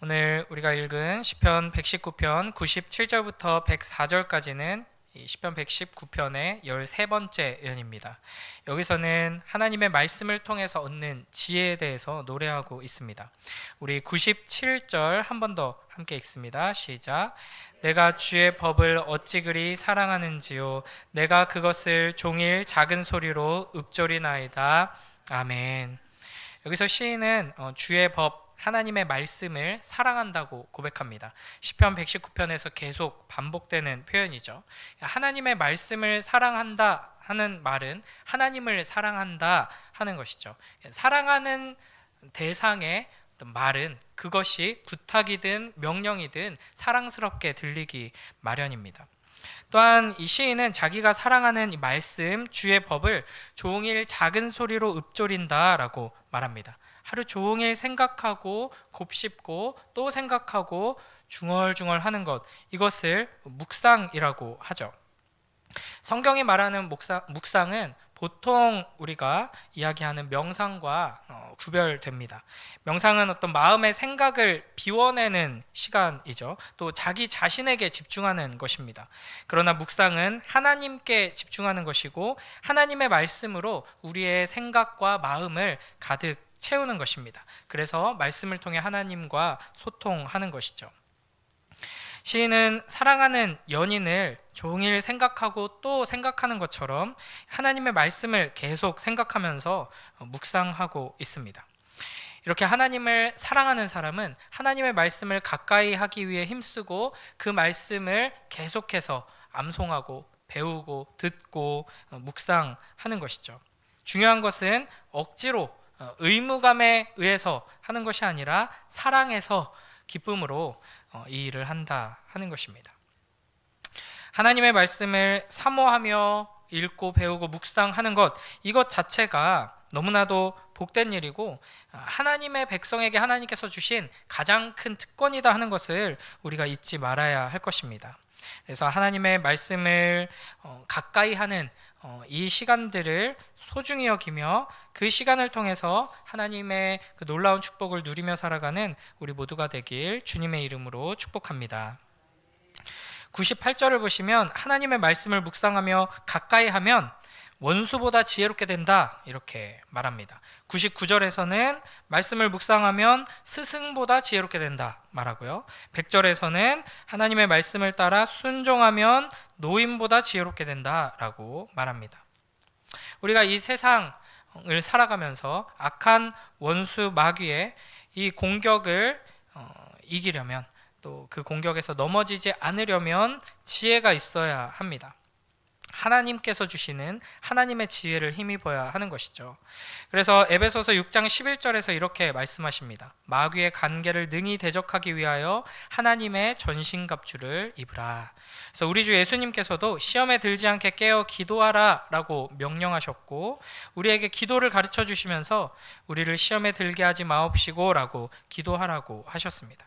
오늘 우리가 읽은 시편 119편 97절부터 104절까지는 이 시편 119편의 13번째 예언입니다. 여기서는 하나님의 말씀을 통해서 얻는 지혜에 대해서 노래하고 있습니다. 우리 97절 한 번 더 함께 읽습니다. 시작. 내가 주의 법을 어찌 그리 사랑하는지요. 내가 그것을 종일 작은 소리로 읊조리나이다. 아멘. 여기서 시인은 주의 법, 하나님의 말씀을 사랑한다고 고백합니다. 시편 119편에서 계속 반복되는 표현이죠. 하나님의 말씀을 사랑한다 하는 말은 하나님을 사랑한다 하는 것이죠. 사랑하는 대상의 어떤 말은 그것이 부탁이든 명령이든 사랑스럽게 들리기 마련입니다. 또한 이 시인은 자기가 사랑하는 이 말씀, 주의 법을 종일 작은 소리로 읊조린다라고 말합니다. 하루 종일 생각하고 곱씹고 또 생각하고 중얼중얼 하는 것, 이것을 묵상이라고 하죠. 성경이 말하는 묵상은 보통 우리가 이야기하는 명상과 구별됩니다. 명상은 어떤 마음의 생각을 비워내는 시간이죠. 또 자기 자신에게 집중하는 것입니다. 그러나 묵상은 하나님께 집중하는 것이고 하나님의 말씀으로 우리의 생각과 마음을 가득 채우는 것입니다. 그래서 말씀을 통해 하나님과 소통하는 것이죠. 시인은 사랑하는 연인을 종일 생각하고 또 생각하는 것처럼 하나님의 말씀을 계속 생각하면서 묵상하고 있습니다. 이렇게 하나님을 사랑하는 사람은 하나님의 말씀을 가까이 하기 위해 힘쓰고 그 말씀을 계속해서 암송하고 배우고 듣고 묵상하는 것이죠. 중요한 것은 억지로 의무감에 의해서 하는 것이 아니라 사랑해서 기쁨으로 이 일을 한다 하는 것입니다. 하나님의 말씀을 사모하며 읽고 배우고 묵상하는 것, 이것 자체가 너무나도 복된 일이고 하나님의 백성에게 하나님께서 주신 가장 큰 특권이다 하는 것을 우리가 잊지 말아야 할 것입니다. 그래서 하나님의 말씀을 가까이 하는 이 시간들을 소중히 여기며 그 시간을 통해서 하나님의 그 놀라운 축복을 누리며 살아가는 우리 모두가 되길 주님의 이름으로 축복합니다. 98절을 보시면 하나님의 말씀을 묵상하며 가까이 하면 원수보다 지혜롭게 된다 이렇게 말합니다. 99절에서는 말씀을 묵상하면 스승보다 지혜롭게 된다 말하고요. 100절에서는 하나님의 말씀을 따라 순종하면 노인보다 지혜롭게 된다라고 말합니다. 우리가 이 세상을 살아가면서 악한 원수 마귀의 이 공격을 이기려면 또 그 공격에서 넘어지지 않으려면 지혜가 있어야 합니다. 하나님께서 주시는 하나님의 지혜를 힘입어야 하는 것이죠. 그래서 에베소서 6장 11절에서 이렇게 말씀하십니다. 마귀의 간계를 능히 대적하기 위하여 하나님의 전신갑주를 입으라. 그래서 우리 주 예수님께서도 시험에 들지 않게 깨어 기도하라 라고 명령하셨고 우리에게 기도를 가르쳐 주시면서 우리를 시험에 들게 하지 마옵시고 라고 기도하라고 하셨습니다.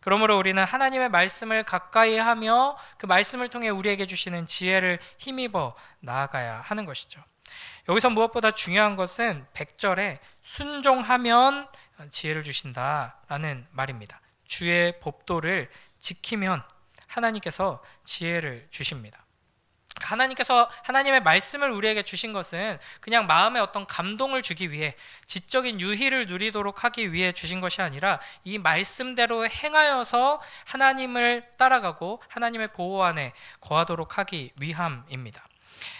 그러므로 우리는 하나님의 말씀을 가까이 하며 그 말씀을 통해 우리에게 주시는 지혜를 힘입어 나아가야 하는 것이죠. 여기서 무엇보다 중요한 것은 100절에 순종하면 지혜를 주신다라는 말입니다. 주의 법도를 지키면 하나님께서 지혜를 주십니다. 하나님께서 하나님의 말씀을 우리에게 주신 것은 그냥 마음에 어떤 감동을 주기 위해 지적인 유희를 누리도록 하기 위해 주신 것이 아니라 이 말씀대로 행하여서 하나님을 따라가고 하나님의 보호 안에 거하도록 하기 위함입니다.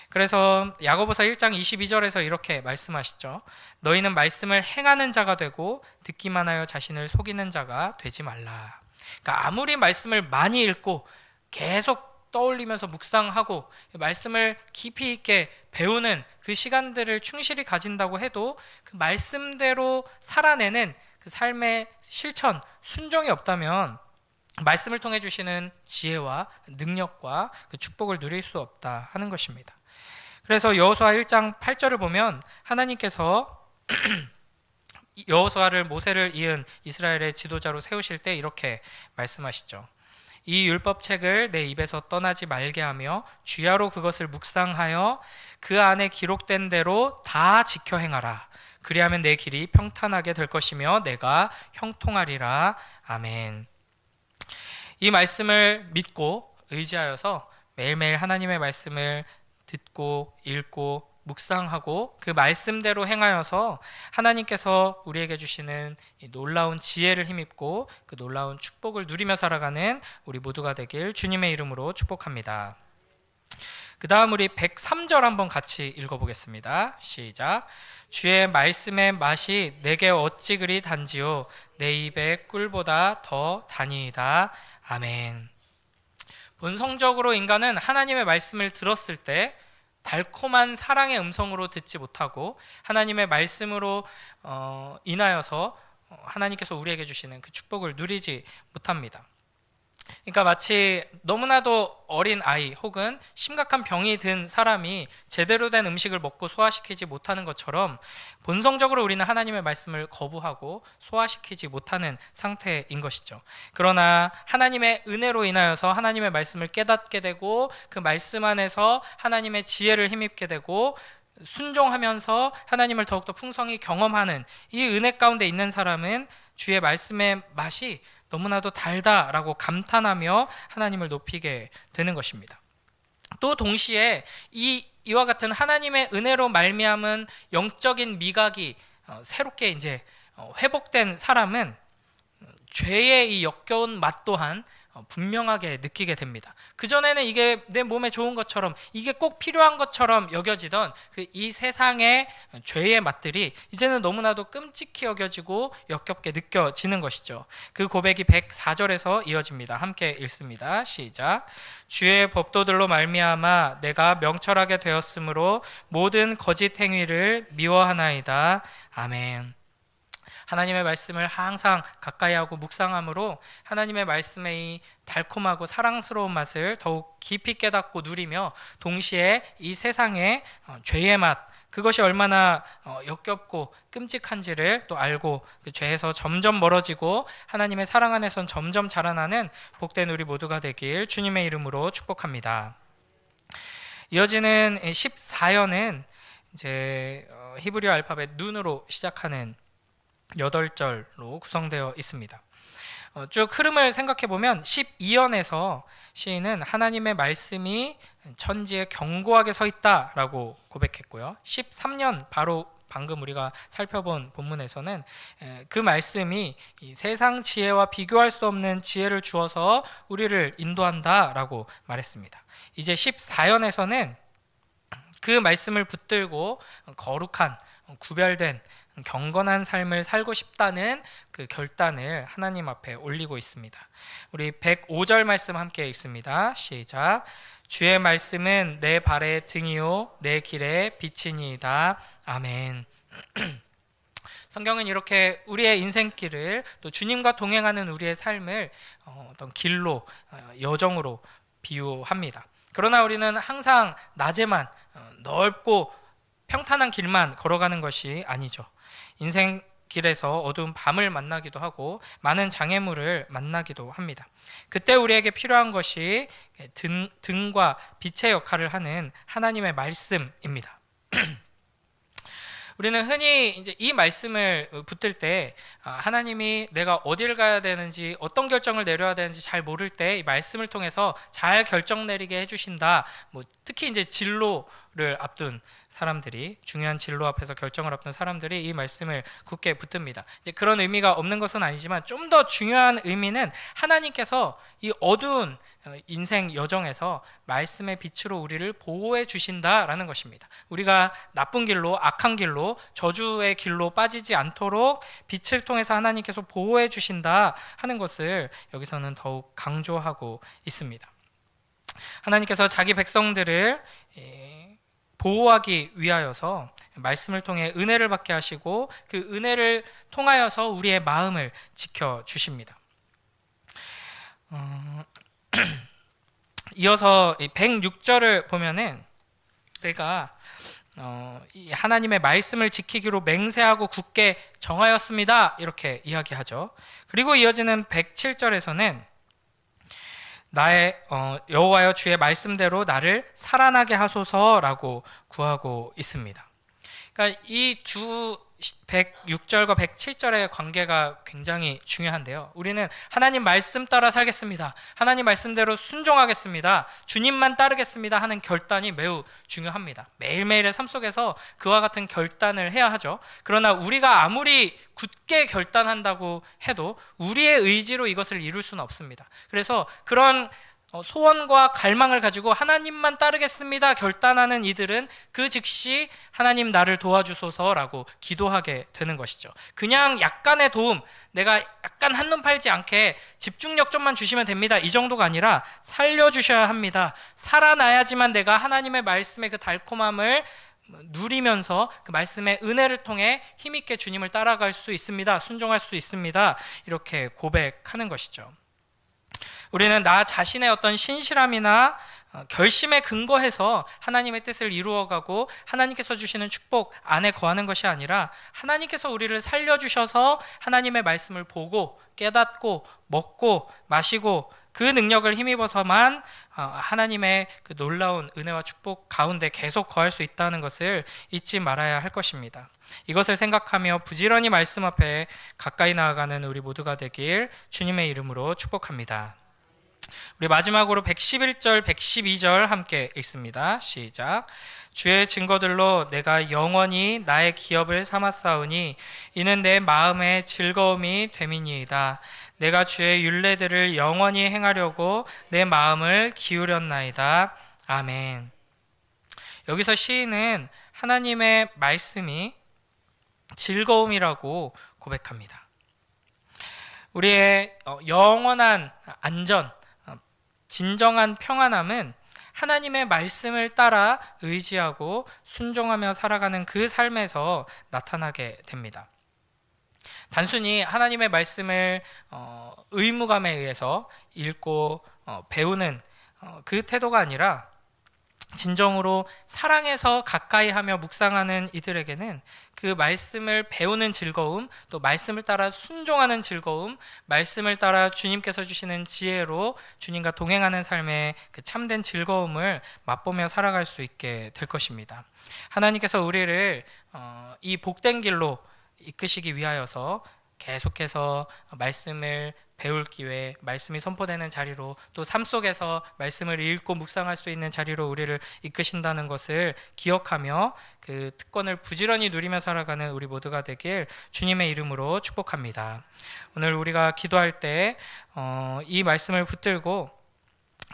그래서 야고보서 1장 22절에서 이렇게 말씀하시죠. 너희는 말씀을 행하는 자가 되고 듣기만 하여 자신을 속이는 자가 되지 말라. 그러니까 아무리 말씀을 많이 읽고 계속 떠올리면서 묵상하고 말씀을 깊이 있게 배우는 그 시간들을 충실히 가진다고 해도 그 말씀대로 살아내는 그 삶의 실천, 순종이 없다면 말씀을 통해 주시는 지혜와 능력과 그 축복을 누릴 수 없다 하는 것입니다. 그래서 여호수아 1장 8절을 보면 하나님께서 여호수아를 모세를 이은 이스라엘의 지도자로 세우실 때 이렇게 말씀하시죠. 이 율법책을 내 입에서 떠나지 말게 하며 주야로 그것을 묵상하여 그 안에 기록된 대로 다 지켜 행하라. 그리하면 내 길이 평탄하게 될 것이며 내가 형통하리라. 아멘. 이 말씀을 믿고 의지하여서 매일매일 하나님의 말씀을 듣고 읽고 묵상하고 그 말씀대로 행하여서 하나님께서 우리에게 주시는 이 놀라운 지혜를 힘입고 그 놀라운 축복을 누리며 살아가는 우리 모두가 되길 주님의 이름으로 축복합니다. 그 다음 우리 103절 한번 같이 읽어보겠습니다. 시작. 주의 말씀의 맛이 내게 어찌 그리 단지요 내 입의 꿀보다 더 다니이다. 아멘. 본성적으로 인간은 하나님의 말씀을 들었을 때 달콤한 사랑의 음성으로 듣지 못하고 하나님의 말씀으로 인하여서 하나님께서 우리에게 주시는 그 축복을 누리지 못합니다. 그러니까 마치 너무나도 어린 아이 혹은 심각한 병이 든 사람이 제대로 된 음식을 먹고 소화시키지 못하는 것처럼 본성적으로 우리는 하나님의 말씀을 거부하고 소화시키지 못하는 상태인 것이죠. 그러나 하나님의 은혜로 인하여서 하나님의 말씀을 깨닫게 되고 그 말씀 안에서 하나님의 지혜를 힘입게 되고 순종하면서 하나님을 더욱더 풍성히 경험하는 이 은혜 가운데 있는 사람은 주의 말씀의 맛이 너무나도 달다라고 감탄하며 하나님을 높이게 되는 것입니다. 또 동시에 이와 같은 하나님의 은혜로 말미암은 영적인 미각이 새롭게 이제 회복된 사람은 죄의 이 역겨운 맛 또한 분명하게 느끼게 됩니다. 그전에는 이게 내 몸에 좋은 것처럼 이게 꼭 필요한 것처럼 여겨지던 이 세상의 죄의 맛들이 이제는 너무나도 끔찍히 여겨지고 역겹게 느껴지는 것이죠. 그 고백이 104절에서 이어집니다. 함께 읽습니다. 시작. 주의 법도들로 말미암아 내가 명철하게 되었으므로 모든 거짓 행위를 미워하나이다. 아멘. 하나님의 말씀을 항상 가까이 하고 묵상함으로 하나님의 말씀의 이 달콤하고 사랑스러운 맛을 더욱 깊이 깨닫고 누리며 동시에 이 세상의 죄의 맛, 그것이 얼마나 역겹고 끔찍한지를 또 알고 그 죄에서 점점 멀어지고 하나님의 사랑 안에선 점점 자라나는 복된 우리 모두가 되길 주님의 이름으로 축복합니다. 이어지는 14연은 이제 히브리어 알파벳 눈으로 시작하는 8절로 구성되어 있습니다. 쭉 흐름을 생각해 보면 12연에서 시인은 하나님의 말씀이 천지에 견고하게 서 있다라고 고백했고요. 13년 바로 방금 우리가 살펴본 본문에서는 그 말씀이 이 세상 지혜와 비교할 수 없는 지혜를 주어서 우리를 인도한다라고 말했습니다. 이제 14연에서는 그 말씀을 붙들고 거룩한 구별된 경건한 삶을 살고 싶다는 그 결단을 하나님 앞에 올리고 있습니다. 우리 105절 말씀 함께 읽습니다. 시작. 주의 말씀은 내 발의 등이요 내 길의 빛이니이다. 아멘. 성경은 이렇게 우리의 인생길을 또 주님과 동행하는 우리의 삶을 어떤 길로 여정으로 비유합니다. 그러나 우리는 항상 낮에만 넓고 평탄한 길만 걸어가는 것이 아니죠. 인생길에서 어두운 밤을 만나기도 하고 많은 장애물을 만나기도 합니다. 그때 우리에게 필요한 것이 등과 빛의 역할을 하는 하나님의 말씀입니다. 우리는 흔히 이제 이 말씀을 붙들 때 하나님이 내가 어딜 가야 되는지 어떤 결정을 내려야 되는지 잘 모를 때 이 말씀을 통해서 잘 결정 내리게 해주신다. 특히 이제 진로를 앞둔 사람들이 중요한 진로 앞에서 결정을 앞둔 사람들이 이 말씀을 굳게 붙듭니다. 이제 그런 의미가 없는 것은 아니지만 좀 더 중요한 의미는 하나님께서 이 어두운 인생 여정에서 말씀의 빛으로 우리를 보호해 주신다라는 것입니다. 우리가 나쁜 길로 악한 길로 저주의 길로 빠지지 않도록 빛을 통해서 하나님께서 보호해 주신다 하는 것을 여기서는 더욱 강조하고 있습니다. 하나님께서 자기 백성들을 보호하기 위하여서 말씀을 통해 은혜를 받게 하시고 그 은혜를 통하여서 우리의 마음을 지켜주십니다. 이어서 106절을 보면은 내가 이 하나님의 말씀을 지키기로 맹세하고 굳게 정하였습니다 이렇게 이야기하죠. 그리고 이어지는 107절에서는 나의 여호와여 주의 말씀대로 나를 살아나게 하소서라고 구하고 있습니다. 그러니까 이 두 106절과 107절의 관계가 굉장히 중요한데요. 우리는 하나님 말씀 따라 살겠습니다. 하나님 말씀대로 순종하겠습니다. 주님만 따르겠습니다 하는 결단이 매우 중요합니다. 매일매일의 삶 속에서 그와 같은 결단을 해야 하죠. 그러나 우리가 아무리 굳게 결단한다고 해도 우리의 의지로 이것을 이룰 수는 없습니다. 그래서 그런 소원과 갈망을 가지고 하나님만 따르겠습니다 결단하는 이들은 그 즉시 하나님 나를 도와주소서라고 기도하게 되는 것이죠. 그냥 약간의 도움, 내가 약간 한눈 팔지 않게 집중력 좀만 주시면 됩니다, 이 정도가 아니라 살려주셔야 합니다. 살아나야지만 내가 하나님의 말씀의 그 달콤함을 누리면서 그 말씀의 은혜를 통해 힘있게 주님을 따라갈 수 있습니다, 순종할 수 있습니다, 이렇게 고백하는 것이죠. 우리는 나 자신의 어떤 신실함이나 결심에 근거해서 하나님의 뜻을 이루어가고 하나님께서 주시는 축복 안에 거하는 것이 아니라 하나님께서 우리를 살려주셔서 하나님의 말씀을 보고 깨닫고 먹고 마시고 그 능력을 힘입어서만 하나님의 그 놀라운 은혜와 축복 가운데 계속 거할 수 있다는 것을 잊지 말아야 할 것입니다. 이것을 생각하며 부지런히 말씀 앞에 가까이 나아가는 우리 모두가 되길 주님의 이름으로 축복합니다. 우리 마지막으로 111절, 112절 함께 읽습니다. 시작. 주의 증거들로 내가 영원히 나의 기업을 삼았사오니 이는 내 마음의 즐거움이 됨이니이다. 내가 주의 율례들을 영원히 행하려고 내 마음을 기울였나이다. 아멘. 여기서 시인은 하나님의 말씀이 즐거움이라고 고백합니다. 우리의 영원한 안전, 진정한 평안함은 하나님의 말씀을 따라 의지하고 순종하며 살아가는 그 삶에서 나타나게 됩니다. 단순히 하나님의 말씀을 의무감에 의해서 읽고 배우는 그 태도가 아니라 진정으로 사랑해서 가까이 하며 묵상하는 이들에게는 그 말씀을 배우는 즐거움, 또 말씀을 따라 순종하는 즐거움, 말씀을 따라 주님께서 주시는 지혜로 주님과 동행하는 삶의 그 참된 즐거움을 맛보며 살아갈 수 있게 될 것입니다. 하나님께서 우리를 이 복된 길로 이끄시기 위하여서 계속해서 말씀을 배울 기회, 말씀이 선포되는 자리로, 또 삶 속에서 말씀을 읽고 묵상할 수 있는 자리로 우리를 이끄신다는 것을 기억하며 그 특권을 부지런히 누리며 살아가는 우리 모두가 되길 주님의 이름으로 축복합니다. 오늘 우리가 기도할 때 이 말씀을 붙들고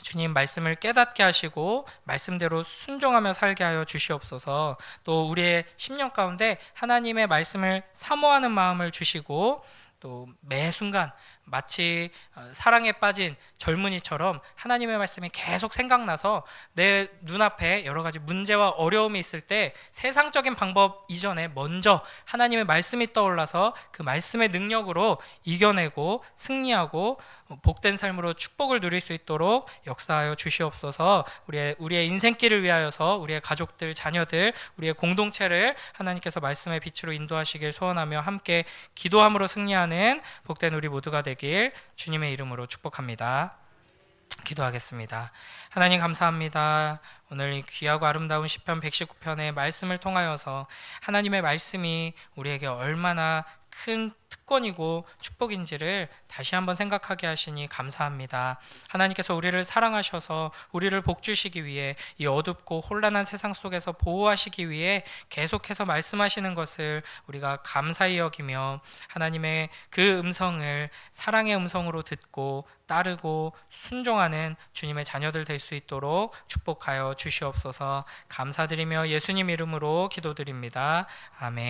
주님 말씀을 깨닫게 하시고 말씀대로 순종하며 살게 하여 주시옵소서. 또 우리의 심령 가운데 하나님의 말씀을 사모하는 마음을 주시고 또 매 순간 마치 사랑에 빠진 젊은이처럼 하나님의 말씀이 계속 생각나서 내 눈앞에 여러 가지 문제와 어려움이 있을 때 세상적인 방법 이전에 먼저 하나님의 말씀이 떠올라서 그 말씀의 능력으로 이겨내고 승리하고 복된 삶으로 축복을 누릴 수 있도록 역사하여 주시옵소서. 우리의 인생길을 위하여서 우리의 가족들, 자녀들, 우리의 공동체를 하나님께서 말씀의 빛으로 인도하시길 소원하며 함께 기도함으로 승리하는 복된 우리 모두가 되길 주님의 이름으로 축복합니다. 기도하겠습니다. 하나님 감사합니다. 오늘 이 귀하고 아름다운 시편 119편의 말씀을 통하여서 하나님의 말씀이 우리에게 얼마나 큰 특권이고 축복인지를 다시 한번 생각하게 하시니 감사합니다. 하나님께서 우리를 사랑하셔서 우리를 복주시기 위해 이 어둡고 혼란한 세상 속에서 보호하시기 위해 계속해서 말씀하시는 것을 우리가 감사히 여기며 하나님의 그 음성을 사랑의 음성으로 듣고 따르고 순종하는 주님의 자녀들 될 수 있도록 축복하여 주시옵소서. 감사드리며 예수님 이름으로 기도드립니다. 아멘.